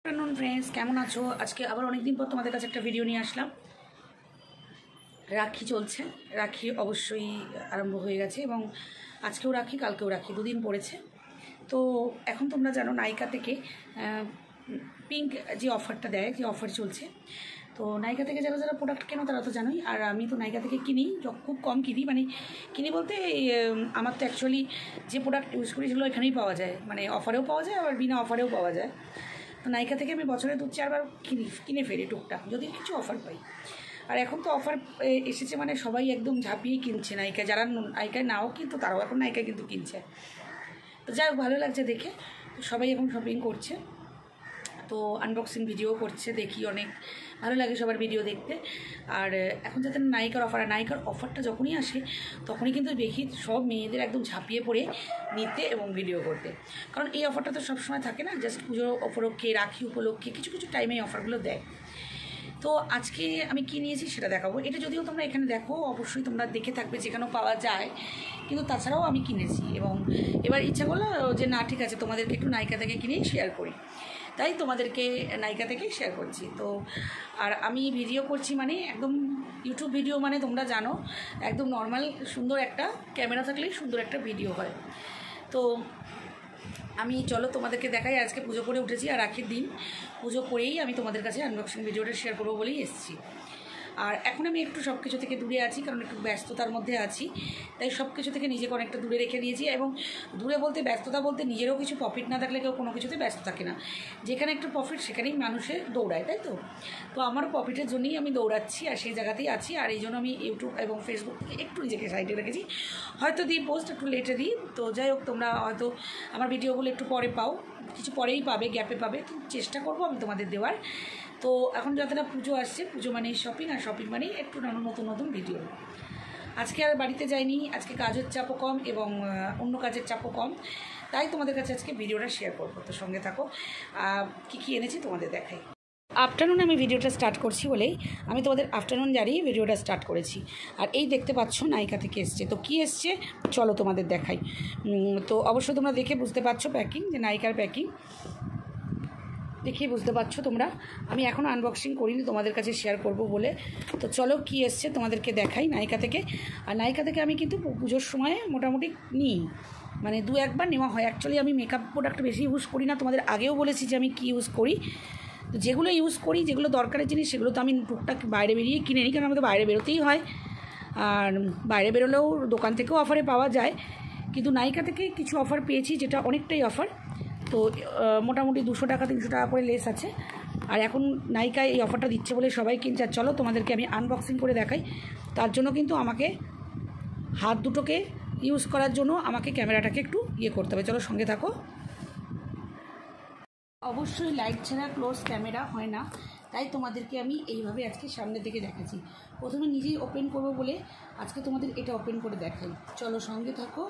Afternoon friends केमन आछो आज के आबार अनेक दिन पर तुम्हारे काছে একটা ভিডিও নিয়ে আসলাম। রাখি চলছে, রাখি অবশ্যই আরম্ভ হয়ে গেছে এবং আজকেও রাখি কালকেও রাখি দুদিন পড়েছে। তো এখন তোমরা জানো নাইকা থেকে পিঙ্ক যে অফারটা দেয়, যে অফার চলছে, তো নাইকা থেকে যারা যারা প্রোডাক্ট কেনো তারা তো জানোই। আর আমি তো নাইকা থেকে কিনি, খুব কম কিনি, মানে কিনি বলতে আমার তো অ্যাকচুয়ালি যে প্রোডাক্ট ইউজ করি সেগুলো এখানেই পাওয়া যায়, মানে অফারেও পাওয়া যায় আবার বিনা অফারেও পাওয়া যায়। তো নাইকা থেকে আমি বছরে 2-4 বার কিনে ফেরি টুকটাক, যদি কিছু অফার পাই। আর এখন তো অফার এসেছে মানে সবাই একদম ঝাঁপিয়ে কিনছে নাইকা, যারা নাইকায় নাও কিন্তু তারাও এখন নাইকা কিন্তু কিনছে। তো যাই হোক, ভালো লাগছে দেখে, তো সবাই এখন শপিং করছে, তো আনবক্সিং ভিডিও করছে, দেখি অনেক ভালো লাগে সবার ভিডিও দেখতে। আর এখন যাতে নাইকার অফারটা যখনই আসে তখনই কিন্তু দেখি সব মেয়েদের একদম ঝাঁপিয়ে পড়ে নিতে এবং ভিডিও করতে, কারণ এই অফারটা তো সবসময় থাকে না, জাস্ট পুজো উপলক্ষে, রাখি উপলক্ষে কিছু কিছু টাইমে এই অফারগুলো দেয়। তো আজকে আমি কী নিয়েছি সেটা দেখাবো। এটা যদিও তোমরা এখানে দেখো, অবশ্যই তোমরা দেখে থাকবে যেখানেও পাওয়া যায়, কিন্তু তাছাড়াও আমি কিনেছি এবং এবার ইচ্ছা করলো যে না ঠিক আছে তোমাদেরকে একটু নাইকা থেকে কিনেই শেয়ার করি, তাই তোমাদেরকে নাইকা থেকে শেয়ার করছি। তো আর আমি ভিডিও করছি মানে একদম ইউটিউব ভিডিও, মানে তোমরা জানো একদম নর্মাল সুন্দর একটা ক্যামেরা থাকলেই সুন্দর একটা ভিডিও হয়। তো আমি চলো তোমাদেরকে দেখাই, আজকে পুজো করে উঠেছি আর রাখির দিন পুজো করেই আমি তোমাদের কাছে আনবক্সিং ভিডিওটা শেয়ার করবো বলেই এসেছি। আর এখন আমি একটু সব কিছু থেকে দূরে আছি, কারণ একটু ব্যস্ততার মধ্যে আছি, তাই সব কিছু থেকে নিজেকে অনেকটা দূরে রেখে দিয়েছি। এবং দূরে বলতে ব্যস্ততা বলতে নিজেরও কিছু প্রফিট না থাকলে কেউ কোনো কিছুতে ব্যস্ত থাকে না, যেখানে একটু প্রফিট সেখানেই মানুষের দৌড়ায়, তাই তো। তো আমার প্রফিটের জন্যই আমি দৌড়াচ্ছি আর সেই জায়গাতেই আছি, আর এই জন্য আমি ইউটিউব এবং ফেসবুক থেকে একটু নিজেকে সাইডে রেখেছি, হয়তো দিই পোস্ট একটু লেটে দিই। তো যাই হোক, তোমরা হয়তো আমার ভিডিওগুলো একটু পরে পাও, কিছু পরেই পাবে, গ্যাপে পাবে, কিন্তু চেষ্টা করবো আমি তোমাদের দেওয়ার। তো এখন যতটা পুজো আসছে, পুজো মানেই শপিং, আর শপিং মানেই একটু নতুন নতুন ভিডিও। আজকে আর বাড়িতে যাইনি, আজকে কাজের চাপও কম এবং অন্য কাজের চাপও কম, তাই তোমাদের কাছে আজকে ভিডিওটা শেয়ার করবো। তো সঙ্গে থাকো, কী কী এনেছি তোমাদের দেখাই। আফটারনুনে আমি ভিডিওটা স্টার্ট করছি বলেই আমি তোমাদের আফটারনুন জানিয়ে ভিডিওটা স্টার্ট করেছি। আর এই দেখতে পাচ্ছ নাইকা থেকে এসছে, তো কী এসছে চলো তোমাদের দেখাই। তো অবশ্যই তোমরা দেখে বুঝতে পারছো প্যাকিং, যে নাইকার প্যাকিং দেখেই বুঝতে পারছো তোমরা। আমি এখনও আনবক্সিং করিনি, তোমাদের কাছে শেয়ার করব বলে। তো চলো কী এসছে তোমাদেরকে দেখাই নাইকা থেকে। আর নাইকা থেকে আমি কিন্তু পুজোর সময় মোটামুটি নিই, মানে 2-1 বার নেওয়া হয়। অ্যাকচুয়ালি আমি মেকআপ প্রোডাক্ট বেশি ইউজ করি না, তোমাদের আগেও বলেছি যে আমি কী ইউজ করি। তো যেগুলো ইউজ করি, যেগুলো দরকারের জিনিস, সেগুলো তো আমি টুকটাক বাইরে বেরিয়ে কিনে নিই, কারণ আমাদের বাইরে বেরোতেই হয়। আর বাইরে বেরোলেও দোকান থেকেও অফারে পাওয়া যায়, কিন্তু নাইকা থেকে কিছু অফার পেয়েছি যেটা অনেকটাই অফার। তো মোটামুটি 200 টাকা 300 টাকা করে লেস আছে। আর এখন নাইকায় এই অফারটা দিচ্ছে বলে সবাই কিনছে। আর চলো তোমাদেরকে আমি আনবক্সিং করে দেখাই। তার জন্য কিন্তু আমাকে হাত দুটোকে ইউজ করার জন্য আমাকে ক্যামেরাটাকে একটু করতে হবে। চলো সঙ্গে থাকো। অবশ্যই লাইট ছাড়া ক্লোজ ক্যামেরা হয় না, তাই তোমাদেরকে আমি এইভাবে আজকে সামনে থেকে দেখাচ্ছি। প্রথমে নিজেই ওপেন করব বলে আজকে তোমাদের এটা ওপেন করে দেখাই। চলো সঙ্গে থাকো।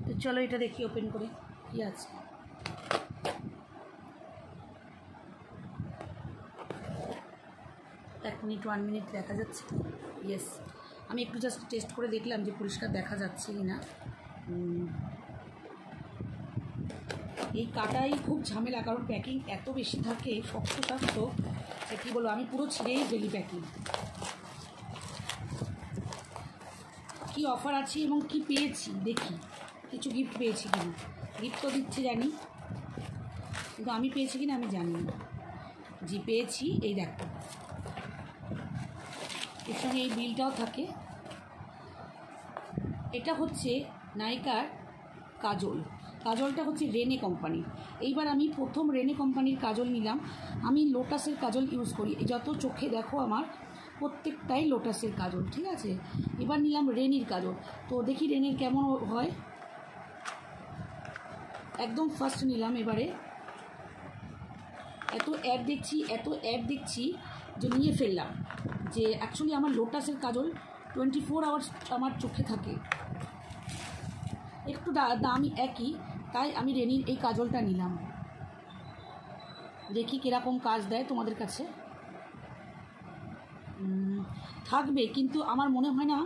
তো চলো এটা দেখি ওপেন করে কী আছে। এক মিনিট 1 মিনিট দেখা যাচ্ছে। ইয়েস, আমি একটু জাস্ট টেস্ট করে দেখলাম যে পরিষ্কার দেখা যাচ্ছে কি না। এই কাটাই খুব ঝামেলা, কারণ প্যাকিং এত বেশি থাকে, শক্ত যে কী বলো, আমি পুরো ছিঁড়েই ফেলি প্যাকিং। কি অফার আছে এবং কি পেয়েছি দেখি, কিছু গিফট পেয়েছি কিনা। গিফট তো দিচ্ছে জানি, কিন্তু আমি পেয়েছি কিনা আমি জানি না। যে পেয়েছি এই দেখো, এর সঙ্গে এই বিলটাও থাকে। এটা হচ্ছে নাইকার কাজলটা হচ্ছে রেনে কোম্পানি। এইবার আমি প্রথম রেনে কোম্পানির কাজল নিলাম। আমি লোটাসের কাজল ইউজ করি, যত চোখে দেখো আমার প্রত্যেকটাই লোটাসের কাজল, ঠিক আছে। এবার নিলাম রেনির কাজল, তো দেখি রেনের কেমন হয়। একদম ফার্স্ট নিলাম। এবারে এত অ্যাড দেখছি যে নিয়ে ফেললাম, যে অ্যাকচুয়ালি আমার লোটাসের কাজল 24 আওয়ার্স আমার চোখে থাকে, একটু দামি একই, তাই আমি রেনির এই কাজলটা নিলাম। দেখি কীরকম কাজ দেয় তোমাদের কাছে। থাকবে, কিন্তু আমার মনে হয় না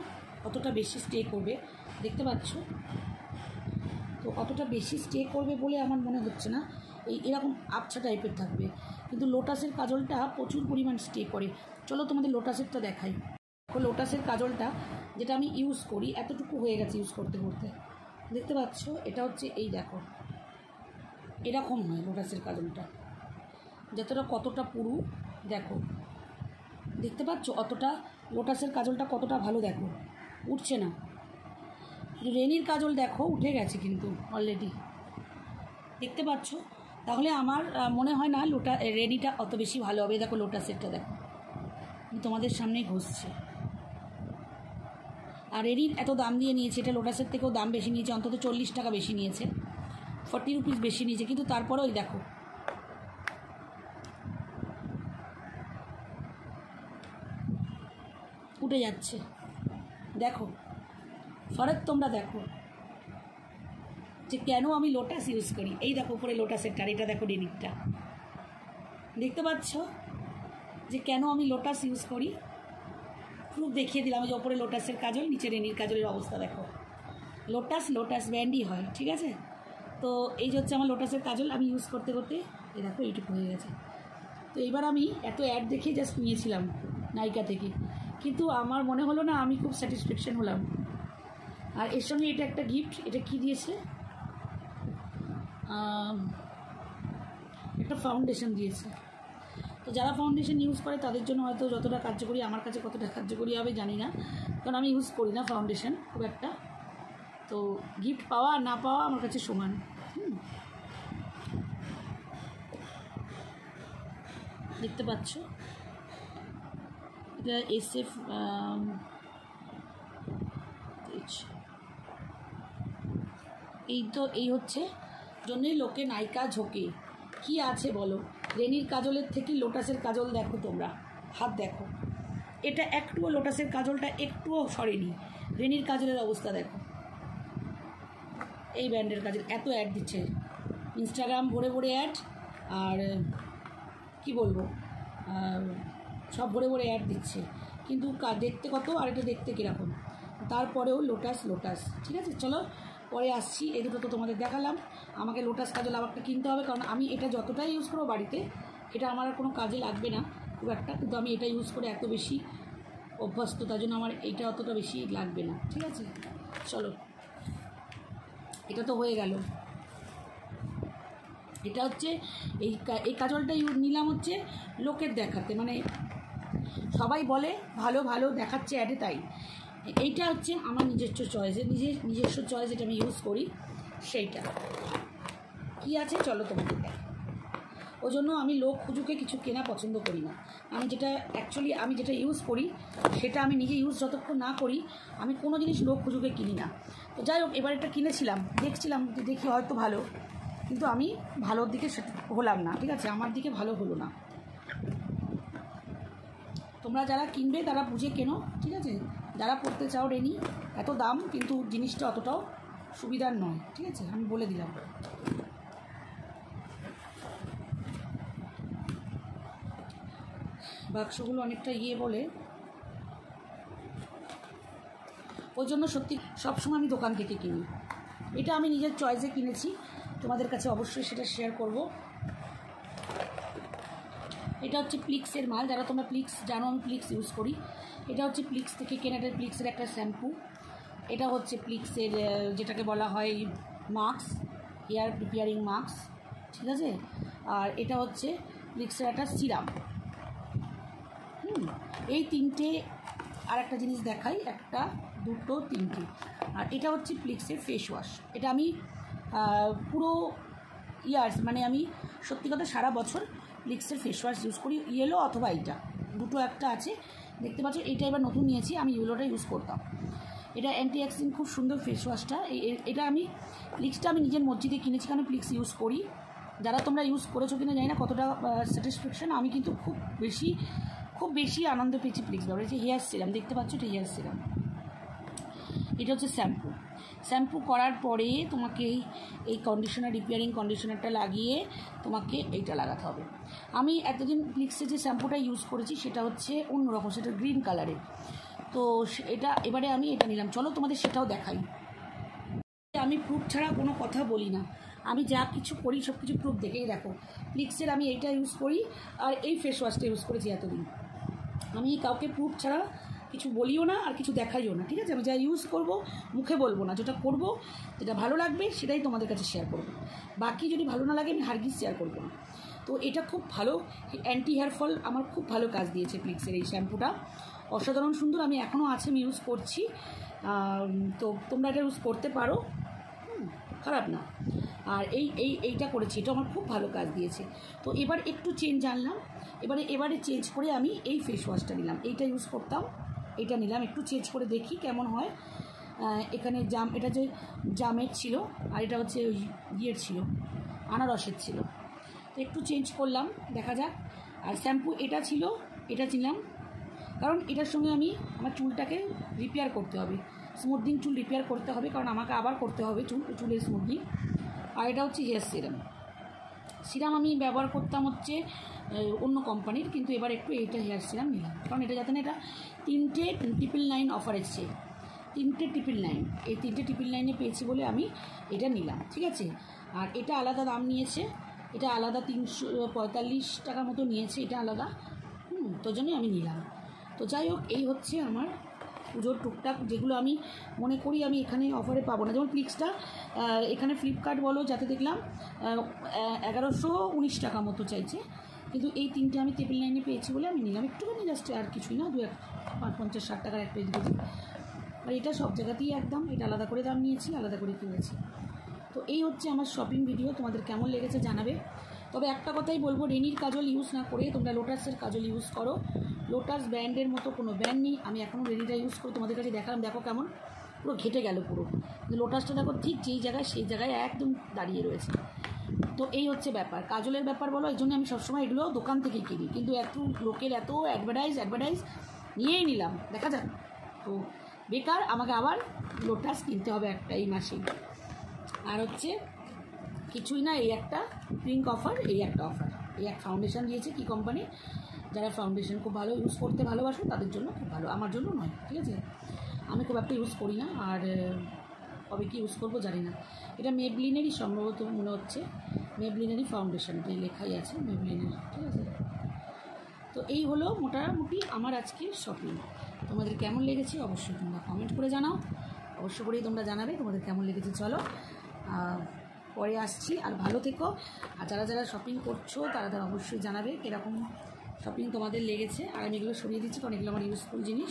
অতটা বেশি স্টে করবে, দেখতে পাচ্ছ। তো অতটা বেশি স্টে করবে বলে আমার মনে হচ্ছে না, এরকম আবছা টাইপের থাকবে। কিন্তু লোটাসের কাজলটা প্রচুর পরিমাণ স্টে করে। চলো তোমাদের লোটাসেরটা দেখাই। লোটাসের কাজলটা যেটা আমি ইউজ করি এতটুকু হয়ে গেছে ইউজ করতে করতে, দেখতে পাচ্ছ। এটা হচ্ছে এই দেখো, এরকম হয় লোটাসের কাজলটা, যতটা কতটা পুরু দেখো, দেখতে পাচ্ছ অতটা লোটাসের কাজলটা কতটা ভালো, দেখো উঠছে না। রেনির কাজল দেখো উঠে গেছে কিন্তু অলরেডি, দেখতে পাচ্ছ। তাহলে আমার মনে হয় না রেনিটা অত বেশি ভালো হবে। দেখো লোটাসেরটা দেখো, তোমাদের সামনেই ঘষছে। আর রেনির এত দাম দিয়ে নিয়েছে, এটা লোটাসের থেকেও দাম বেশি নিয়েছে, অন্তত 40 টাকা বেশি নিয়েছে, 40 রুপিস বেশি নিয়েছে। কিন্তু তারপরেও ওই দেখো উঠে যাচ্ছে, দেখো ফরক তোমরা দেখো যে কেন আমি লোটাস ইউজ করি। এই দেখো উপরে লোটাসেরটা, এটা দেখো রেনিরটা, দেখতে পাচ্ছ যে কেন আমি লোটাস ইউজ করি। প্রুফ দেখিয়ে দিলাম, যে ওপরে লোটাসের কাজল, নিচে রেনির কাজলের অবস্থা দেখো। লোটাস ব্র্যান্ডই হয়, ঠিক আছে। তো এই যে হচ্ছে আমার লোটাসের কাজল, আমি ইউজ করতে করতে এই দেখো এইটুকু হয়ে গেছে। তো এবার আমি এত অ্যাড দেখে জাস্ট নিয়েছিলাম নাইকা থেকে, কিন্তু আমার মনে হলো না আমি খুব স্যাটিসফ্যাকশন হলাম। আর এর সঙ্গে এটা একটা গিফট, এটা কি দিয়েছে, একটা ফাউন্ডেশন দিয়েছে। তো যারা ফাউন্ডেশন ইউজ করে তাদের জন্য হয়তো যতটা কার্যকরী, আমার কাছে কতটা কার্যকরী হবে জানি না, কারণ আমি ইউজ করি না ফাউন্ডেশন খুব একটা। তো গিফট পাওয়া আর না পাওয়া আমার কাছে সমান। দেখতে পাচ্ছ এটা SF এই হচ্ছে জন্যই লোকে নায়িকা ঝোঁকে। কি আছে বলো, রেনির কাজলের থেকে লোটাসের কাজল দেখো তোমরা, হাত দেখো, এটা একটুও লোটাসের কাজলটা একটুও সরেনি। রেনির কাজলের অবস্থা দেখো, এই ব্র্যান্ডের কাজল এত অ্যাড দিচ্ছে, ইনস্টাগ্রাম ভরে ভরে অ্যাড, আর কি বলবো, সব ভরে ভরে অ্যাড দিচ্ছে, কিন্তু দেখতে কত আর এটা দেখতে কীরকম। তারপরেও লোটাস, ঠিক আছে। চলো পরে আসছি, এই দুটো তো তোমাদের দেখালাম। আমাকে লোটাস কাজল আবার একটা কিনতে হবে, কারণ আমি এটা যতটাই ইউজ করবো বাড়িতে, এটা আমার আর কোনো কাজে লাগবে না খুব একটা, কিন্তু আমি এটা ইউজ করে এত বেশি অভ্যস্ত, তার জন্য আমার এইটা অতটা বেশি লাগবে না, ঠিক আছে। চলো, এটা তো হয়ে গেল। এটা হচ্ছে এই কাজলটা নিলাম হচ্ছে লোকের দেখাতে, মানে সবাই বলে ভালো ভালো দেখাচ্ছে অ্যাডে, তাই এইটা হচ্ছে আমার নিজস্ব চয়েস, নিজস্ব চয়েস, যেটা আমি ইউজ করি সেইটা কি আছে চলো তোমাদের দেখ। ওই জন্য আমি লোক খুঁজুকে কিছু কেনা পছন্দ করি না। আমি যেটা ইউজ করি সেটা আমি নিজে ইউজ যতক্ষণ না করি আমি কোনো জিনিস লোক খুঁজুকে কিনি না। তো যাই হোক, এবার এটা কিনেছিলাম, দেখি হয়তো ভালো, কিন্তু আমি ভালোর দিকে হলাম না, ঠিক আছে, আমার দিকে ভালো হলো না। তোমরা যারা কিনবে তারা বুঝে কেনো, ঠিক আছে। যারা পড়তে চাও রেনি, এত দাম কিন্তু জিনিসটা অতটাও সুবিধার নয়, ঠিক আছে, আমি বলে দিলাম। বাক্সগুলো অনেকটা বলে, ওই জন্য সত্যি সবসময় আমি দোকান থেকে কিনি। এটা আমি নিজের চয়েসে কিনেছি, তোমাদের কাছে অবশ্যই সেটা শেয়ার করব। এটা হচ্ছে প্লিক্সের মাল, যারা তোমরা প্লিক্স জানো, আমি প্লিক্স ইউজ করি। এটা হচ্ছে প্লিক্স থেকে কেনাটা, প্লিক্সের একটা শ্যাম্পু। এটা হচ্ছে প্লিক্সের যেটাকে বলা হয় মাস্ক, হেয়ার প্রিপেয়ারিং মাস্ক, ঠিক আছে। আর এটা হচ্ছে প্লিক্সের একটা সিরাম। এই তিনটে, আর একটা জিনিস দেখাই, একটা দুটো তিনটে। আর এটা হচ্ছে প্লিক্সের ফেস ওয়াশ। এটা আমি পুরো ইয়ার্স, মানে আমি সত্যি কথা সারা বছর প্লিক্সের ফেস ওয়াশ ইউজ করি, ইয়েলো অথবা এইটা, দুটো একটা আছে দেখতে পাচ্ছ। এইটা এবার নতুন নিয়েছি, আমি ইয়েলোটা ইউজ করতাম। এটা অ্যান্টি অ্যাক্সিডেন্ট, খুব সুন্দর ফেস ওয়াশটা। এটা আমি প্লিক্সটা আমি নিজের মসজিদে কিনেছি, কারণ প্লিক্স ইউজ করি। যারা তোমরা ইউজ করেছো কিনা জানি না, কতটা স্যাটিসফ্যাকশন, আমি কিন্তু খুব বেশি আনন্দ পেয়েছি প্লিক্স ব্যবহার। যে হেয়ার সিরাম দেখতে পাচ্ছ, এটা হেয়ার সিরাম। এটা হচ্ছে শ্যাম্পু করার পরে তোমাকে এই কন্ডিশনার, রিপেয়ারিং কন্ডিশনারটা লাগিয়ে তোমাকে এইটা লাগাতে হবে। আমি এতদিন প্লিক্সে যে শ্যাম্পুটা ইউজ করেছি সেটা হচ্ছে অন্যরকম, সেটা গ্রিন কালারের। তো এবারে আমি এটা নিলাম, চলো তোমাদের সেটাও দেখাই। আমি প্রুফ ছাড়া কোনো কথা বলি না, আমি যা কিছু করি সব কিছু প্রুফ দেখেই দেখো। প্লিক্সের আমি এইটা ইউজ করি আর এই ফেস ওয়াশটা ইউজ করেছি এতদিন। আমি কাউকে প্রুফ ছাড়া কিছু বলিও না আর কিছু দেখাইও না, ঠিক আছে? আমি যা ইউজ করব মুখে বলবো না, যেটা করব যেটা ভালো লাগবে সেটাই তোমাদের কাছে শেয়ার করব। বাকি যদি ভালো না লাগে আমি হারগিজ শেয়ার করবো না। তো এটা খুব ভালো অ্যান্টি হেয়ার ফল, আমার খুব ভালো কাজ দিয়েছে প্লিক্সের এই শ্যাম্পুটা, অসাধারণ সুন্দর। আমি এখনও আছে, আমি ইউজ করছি। তো তোমরা এটা ইউজ করতে পারো, খারাপ না। আর এইটা করেছি, এটা আমার খুব ভালো কাজ দিয়েছে। তো এবার একটু চেঞ্জ আনলাম, এবারে চেঞ্জ করে আমি এই ফেস ওয়াশটা নিলাম। এইটা ইউজ করতাম, এটা নিলাম, একটু চেঞ্জ করে দেখি কেমন হয়। এখানে এটা যে জামের ছিল আর এটা হচ্ছে ওই ইয়ের ছিল, আনারসের ছিল। তো একটু চেঞ্জ করলাম, দেখা যাক। আর শ্যাম্পু এটা ছিল, এটা নিলাম, কারণ এটার সঙ্গে আমার চুলটাকে রিপেয়ার করতে হবে, স্মুথনিং চুল রিপেয়ার করতে হবে, কারণ আমাকে আবার করতে হবে চুলের স্মুথনিং। আর এটা হচ্ছে হেয়ার সিরাম আমি ব্যবহার করতাম হচ্ছে অন্য কোম্পানির, কিন্তু এবার একটু এইটা হেয়ার সিরাম নিলাম, কারণ এটা যাতে না, এটা 3টে 999 অফার এসছে, 3টে 999, এই 3টে 999 পেয়েছি বলে আমি এটা নিলাম, ঠিক আছে? আর এটা আলাদা দাম নিয়েছে, এটা আলাদা 345 টাকার মতো নিয়েছে, এটা আলাদা, তো জন্যই আমি নিলাম। তো যাই হোক, এই হচ্ছে আমার পুজোর টুকটাক, যেগুলো আমি মনে করি আমি এখানে অফারে পাবো না। যেমন প্লিক্সটা এখানে ফ্লিপকার্ট বলো, যাতে দেখলাম 1119 টাকা মতো চাইছে, কিন্তু এই 3টে আমি 999 পেয়েছি বলে আমি নিলাম, একটুখানি জাস্ট, আর কিছুই না, 50-60 টাকার একটা দিয়েছি। আর এটা সব জায়গাতেই একদম, এটা আলাদা করে দাম নিয়েছি, আলাদা করে কিনেছি। তো এই হচ্ছে আমার শপিং ভিডিও, তোমাদের কেমন লেগেছে জানাবে। তবে একটা কথাই বলবো, রেনির কাজল ইউজ না করে তোমরা লোটাসের কাজল ইউজ করো। লোটাস ব্র্যান্ডের মতো কোনো ব্র্যান্ড নেই, আমি এখনও রেনিটা ইউজ করি, তোমাদের কাছে দেখালাম, দেখো কেমন পুরো ঘেটে গেল পুরো। লোটাসটা দেখো ঠিক যেই জায়গায় সেই জায়গায় একদম দাঁড়িয়ে রয়েছে। তো এই হচ্ছে ব্যাপার, কাজলের ব্যাপার বলো, এই জন্য আমি সবসময় এগুলো দোকান থেকে কিনি, কিন্তু এত লোকের এত অ্যাডভার্টাইজ নিয়েই নিলাম, দেখা যাক। তো বেকার, আমাকে আবার লোটাস কিনতে হবে একটা এই মাসেই। আর হচ্ছে কিছুই না, এই একটা পিঙ্ক অফার, এই একটা অফার, এই এক ফাউন্ডেশন দিয়েছে, কি কোম্পানি, যারা ফাউন্ডেশন খুব ভালো ইউজ করতে ভালোবাসো তাদের জন্য খুব ভালো, আমার জন্য নয়, ঠিক আছে? আমি খুব একটা ইউজ করি না, আর কবে কি ইউজ করবো জানি না। এটা মেবলিনেরই সম্ভবত মনে হচ্ছে, মেবলিনেরই ফাউন্ডেশন, এটাই লেখাই আছে মেবলিনের, ঠিক আছে? তো এই হলো মোটামুটি আমার আজকে শপিং। তোমাদের কেমন লেগেছে অবশ্যই তোমরা কমেন্ট করে জানাও, অবশ্য করেই তোমরা জানাবে তোমাদের কেমন লেগেছে। চলো পরে আসছি, আর ভালো থেকো। আর যারা শপিং করছো তারা অবশ্যই জানাবে কীরকম শপিং তোমাদের লেগেছে। আর আমি এগুলো সরিয়ে দিচ্ছি, কারণ এগুলো আমার ইউজফুল জিনিস,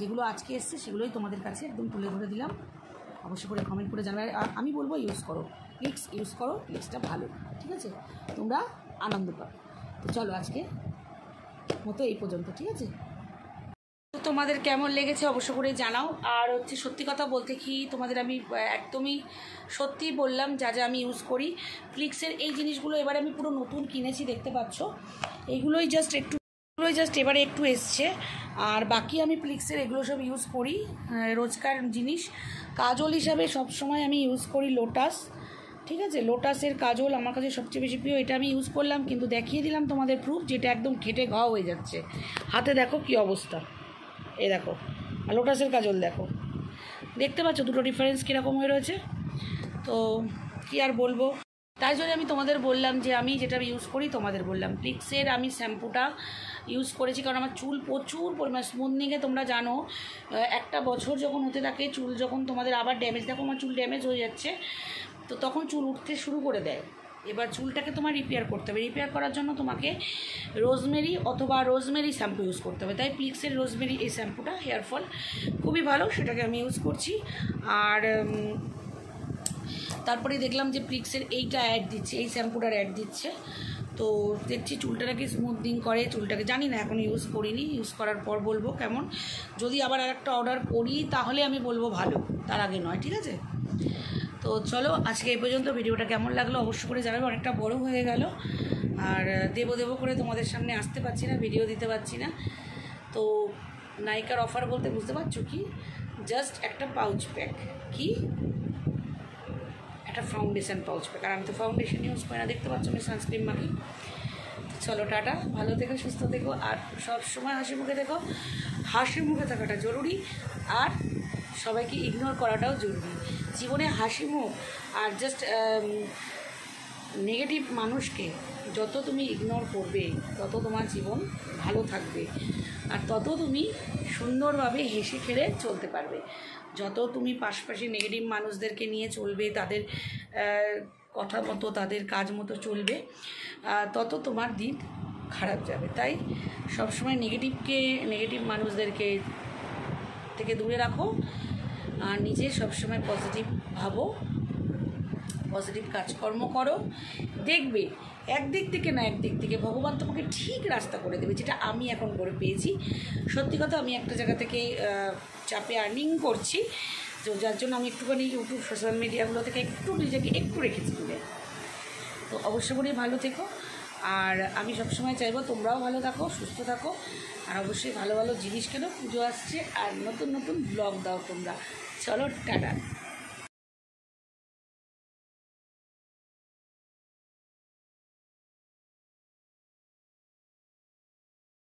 যেগুলো আজকে এসছে সেগুলোই তোমাদের কাছে একদম তুলে ধরে দিলাম। অবশ্যই করে কমেন্ট করে জানাবে। আর আমি বলবো ইউজ করো, প্লিক্স ইউজ করো, প্লিক্সটা ভালো, ঠিক আছে? তোমরা আনন্দ পাবে। তো চলো আজকে মতো এই পর্যন্ত, ঠিক আছে? তো তোমাদের কেমন লেগেছে অবশ্য করে জানাও। আর হচ্ছে সত্যি কথা বলতে কি, তোমাদের আমি একদমই সত্যি বললাম, যা আমি ইউজ করি প্লিক্সের এই জিনিসগুলো এবারে আমি পুরো নতুন কিনেছি, দেখতে পাচ্ছ, এইগুলোই জাস্ট এবারে একটু এসছে। আর বাকি আমি প্লিক্সের এগুলো সব ইউজ করি রোজকার জিনিস। কাজল হিসাবে সবসময় আমি ইউজ করি লোটাস, ঠিক আছে? লোটাসের কাজল আমার কাছে সবচেয়ে বেশি প্রিয়, এটা আমি ইউজ করলাম, কিন্তু দেখিয়ে দিলাম তোমাদের প্রুফ, যেটা একদম ঘেটে ঘা হয়ে যাচ্ছে, হাতে দেখো কি অবস্থা, এই দেখো। আর লোটাসের কাজল দেখো, দেখতে পাচ্ছ দুটো ডিফারেন্স কীরকম হয়ে রয়েছে। তো কি আর বলবো, তাই জন্য আমি তোমাদের বললাম যে আমি যেটা ইউজ করি তোমাদের বললাম। প্লিক্সের আমি শ্যাম্পুটা ইউজ করেছি, কারণ আমার চুল প্রচুর পরিমাণ স্মুথনিংয়ে, তোমরা জানো একটা বছর যখন হতে থাকে চুল যখন তোমাদের আবার ড্যামেজ, দেখো আমার চুল ড্যামেজ হয়ে যাচ্ছে, তো তখন চুল উঠতে শুরু করে দেয়। এবার চুলটাকে তোমার রিপেয়ার করতে হবে, রিপেয়ার করার জন্য তোমাকে রোজমেরি শ্যাম্পু ইউজ করতে হবে। তাই প্লিক্সের রোজমেরি এই শ্যাম্পুটা হেয়ার ফল খুবই ভালো, সেটাকে আমি ইউজ করছি। আর তারপরে দেখলাম যে প্লিক্সের এইটা অ্যাড দিচ্ছে, এই শ্যাম্পুটার অ্যাড দিচ্ছে, তো দেখছি চুলটাকে স্মুথনিং করে, চুলটাকে জানি না, এখন ইউজ করিনি, ইউজ করার পর বলবো কেমন। যদি আবার আরেকটা অর্ডার করি তাহলে আমি বলবো ভালো, তার আগে নয়, ঠিক আছে? তো চলো আজকে এই পর্যন্ত। ভিডিওটা কেমন লাগলো অবশ্যই করে জানাবে, অনেকটা বড় হয়ে গেল, আর দেবো করে তোমাদের সামনে আসতে পারছি না, ভিডিও দিতে পারছি না। তো নাইকার অফার বলতে বুঝতে পারছো কি, জাস্ট একটা পাউচ প্যাক, কি একটা ফাউন্ডেশন পাউচ প্যাক, আর আমি তো ফাউন্ডেশন ইউজ করি না, দেখতে পাচ্ছ আমি সানস্ক্রিন মাখি। চলো টাটা, ভালো থেকো, সুস্থ থেকো, আর সব সময় হাসি মুখে থেকো। হাসি মুখে থাকাটা জরুরি, আর সবাইকে ইগনোর করাটাও জরুরি। জীবনে হাসি মুখ আর জাস্ট নেগেটিভ মানুষকে যত তুমি ইগনোর করবে তত তোমার জীবন ভালো থাকবে, আর তত তুমি সুন্দরভাবে হেসে খেলে চলতে পারবে। যত তুমি পাশাপাশি নেগেটিভ মানুষদেরকে নিয়ে চলবে, তাদের কথা মতো তাদের কাজ মতো চলবে, তত তোমার দিন খারাপ যাবে। তাই সবসময় নেগেটিভ মানুষদেরকে থেকে দূরে রাখো, আর নিজে সবসময় পজিটিভ ভাবো, পজিটিভ কাজকর্ম করো। দেখবে একদিক থেকে ভগবান তোমাকে ঠিক রাস্তা করে দেবে, যেটা আমি এখন করে পেয়েছি। সত্যি কথা, আমি একটা জায়গা থেকে চাপে আর্নিং করছি, তো যার জন্য আমি একটুখানি ইউটিউব সোশ্যাল মিডিয়াগুলো থেকে নিজেকে একটু রেখেছি দূরে। তো অবশ্যই করে ভালো থেকো, আর আমি সবসময় চাইবো তোমরাও ভালো থাকো, সুস্থ থাকো, আর অবশ্যই ভালো ভালো জিনিস কেন, পুজো আসছে, আর নতুন ব্লগ দাও তোমরা। চলো, টাটা।